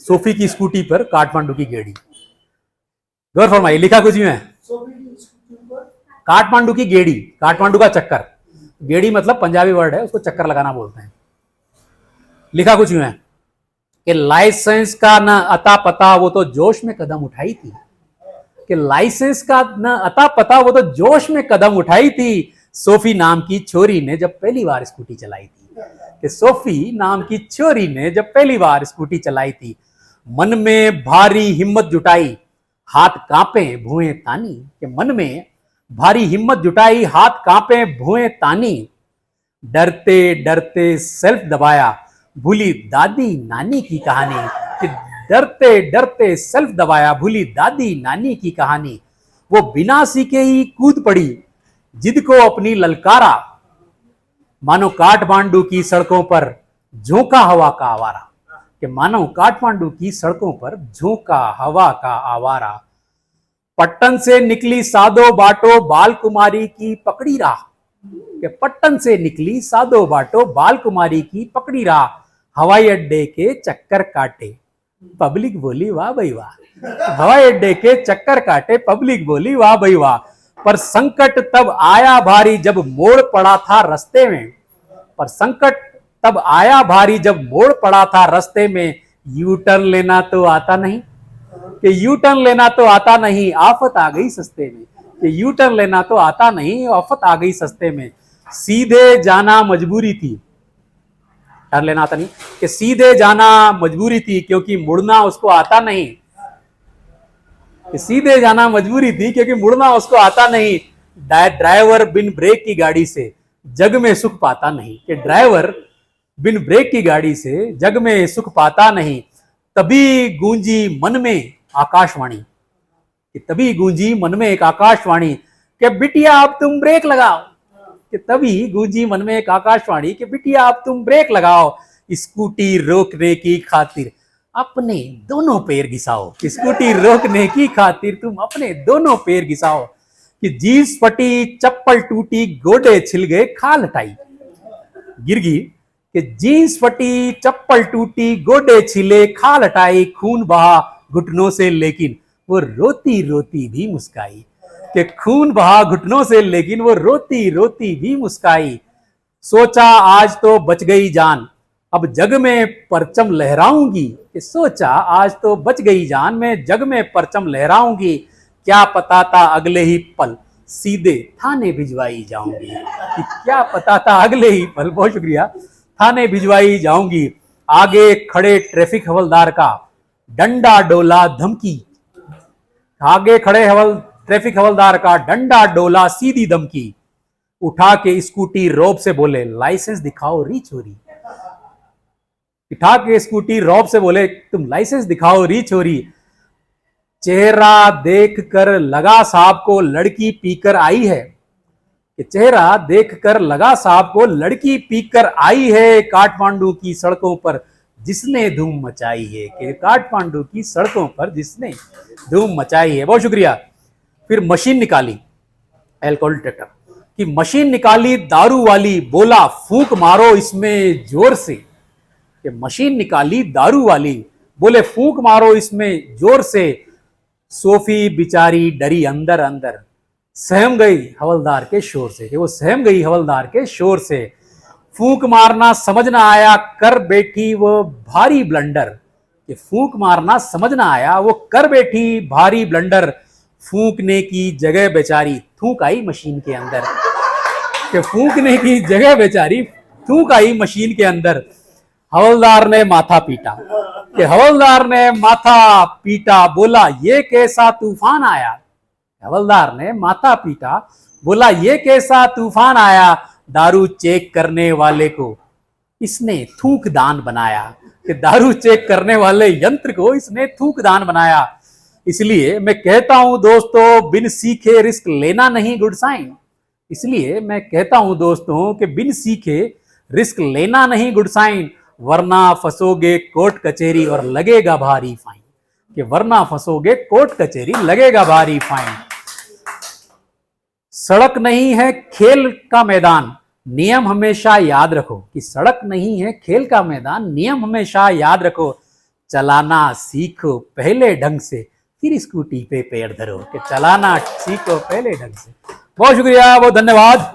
Sophie की scooty पर काठमांडू की गेड़ी। गौर फरमाइए, लिखा कुछ यूं है, काठमांडू की गेड़ी, काठमांडू का चक्कर। गेड़ी मतलब पंजाबी वर्ड है, उसको चक्कर लगाना बोलते हैं। लिखा कुछ यूं है कि लाइसेंस का न अता पता वो तो जोश में कदम उठाई थी, कि लाइसेंस का न अता पता वो तो जोश में कदम उठाई थी, सोफी नाम की छोरी ने जब पहली बार स्कूटी चलाई थी। कि सोफी नाम की छोरी ने जब पहली बार स्कूटी चलाई थी, मन में भारी हिम्मत जुटाई, हाथ कांपे भुएं तानी। कि मन में भारी हिम्मत जुटाई, हाथ कांपे भुएं तानी, डरते डरते सेल्फ दबाया, भूली दादी नानी की कहानी। कि डरते डरते सेल्फ दबाया, भूली दादी नानी की कहानी। वो बिना सीखे ही कूद पड़ी, जिद को अपनी ललकारा, मानो काठमांडू की सड़कों पर झोंका हवा का आवारा। कि मानो काठमांडू की सड़कों पर झोंका हवा का आवारा। पट्टन से निकली सादो बाटो, बाल कुमारी की पकड़ी राह। कि पट्टन से निकली सादो बाटो, बाल कुमारी की पकड़ी राह, हवाई अड्डे के चक्कर काटे, पब्लिक बोली वाह भाई वाह। हवाई अड्डे के चक्कर काटे, पब्लिक बोली वाह भाई वाह। पर संकट तब आया भारी जब मोड़ पड़ा था रास्ते में। पर संकट तब आया भारी जब मोड़ पड़ा था रास्ते में, यू टर्न लेना तो आता नहीं। कि यू टर्न लेना तो आता नहीं, आफत आ गई सस्ते में। कि यू टर्न लेना तो आता नहीं, आफत आ गई सस्ते में। सीधे जाना मजबूरी थी, टर्न लेना आता नहीं, कि सीधे जाना मजबूरी थी, क्योंकि मुड़ना उसको आता नहीं। कि सीधे जाना मजबूरी थी, क्योंकि मुड़ना उसको आता नहीं। ड्राइवर बिन ब्रेक की गाड़ी से जग में सुख पाता नहीं। कि ड्राइवर बिन ब्रेक की गाड़ी से जग में सुख पाता नहीं। तभी गूंजी मन में आकाशवाणी। कि तभी गूंजी मन में एक आकाशवाणी, कि बिटिया अब तुम ब्रेक लगाओ। कि तभी गूंजी मन में एक आकाशवाणी, कि बिटिया अब तुम ब्रेक लगाओ, स्कूटी रोकने की खातिर अपने दोनों पैर घिसाओ। कि स्कूटी रोकने की खातिर तुम अपने दोनों पैर घिसाओ। कि जीन्स फटी चप्पल टूटी, गोडे छिल गए खाल हटाई, गिर गई। कि जीन्स फटी चप्पल टूटी, गोडे छिले खाल हटाई, खून बहा घुटनों से लेकिन वो रोती रोती भी मुस्काई। कि खून बहा घुटनों से लेकिन वो रोती रोती भी मुस्काई। सोचा आज तो बच गई जान, अब जग में परचम लहराऊंगी। कि सोचा आज तो बच गई जान, मैं जग में परचम लहराऊंगी। क्या पता था अगले ही पल सीधे थाने भिजवाई जाऊंगी। कि क्या पता था अगले ही पल, बहुत शुक्रिया, थाने भिजवाई जाऊंगी। आगे खड़े ट्रैफिक हवलदार का डंडा डोला धमकी। आगे खड़े ट्रैफिक हवलदार का डंडा डोला सीधी धमकी। उठा के स्कूटी रौब से बोले लाइसेंस दिखाओ री छोरी। उठा के स्कूटी रौब से बोले तुम लाइसेंस दिखाओ री छोरी। चेहरा देख कर लगा साहब को लड़की पीकर आई है। कि चेहरा देखकर लगा साहब को लड़की पीकर आई है, काठमांडू की सड़कों पर जिसने धूम मचाई है। कि काठमांडू की सड़कों पर जिसने धूम मचाई है। बहुत शुक्रिया। फिर मशीन निकाली, अल्कोहल डिटेक्टर की मशीन निकाली दारू वाली, बोला फूंक मारो इसमें जोर से। कि मशीन निकाली दारू वाली, बोले फूंक मारो इसमें जोर से। सोफी बिचारी डरी अंदर अंदर, सहम गई हवलदार के शोर से। कि वो सहम गई हवलदार के शोर से। फूंक मारना समझ ना आया, कर बैठी वो भारी ब्लंडर। कि फूंक मारना समझ ना आया, वो कर बैठी भारी ब्लंडर। फूंकने की जगह बेचारी थूक आई मशीन के अंदर। कि फूंकने की जगह बेचारी थूक आई मशीन के अंदर। हवलदार ने माथा पीटा। कि हवलदार ने माथा पीटा, बोला ये कैसा तूफान आया। हवलदार ने माथा पीटा, बोला ये कैसा तूफान आया। दारू चेक करने वाले को इसने थूकदान बनाया। कि दारू चेक करने वाले यंत्र को इसने थूकदान बनाया। इसलिए मैं कहता हूं दोस्तों, बिन सीखे रिस्क लेना नहीं गुड साइन। इसलिए मैं कहता हूं दोस्तों कि बिन सीखे रिस्क लेना नहीं गुड साइन, वरना फंसोगे कोर्ट कचहरी और लगेगा भारी फाइन। कि वरना फंसोगे कोर्ट कचहरी लगेगा भारी फाइन। सड़क नहीं है खेल का मैदान, नियम हमेशा याद रखो। कि सड़क नहीं है खेल का मैदान, नियम हमेशा याद रखो। चलाना सीखो पहले ढंग से, फिर स्कूटी पे पैर धरो, कि चलाना सीखो पहले ढंग से। बहुत शुक्रिया, बहुत धन्यवाद।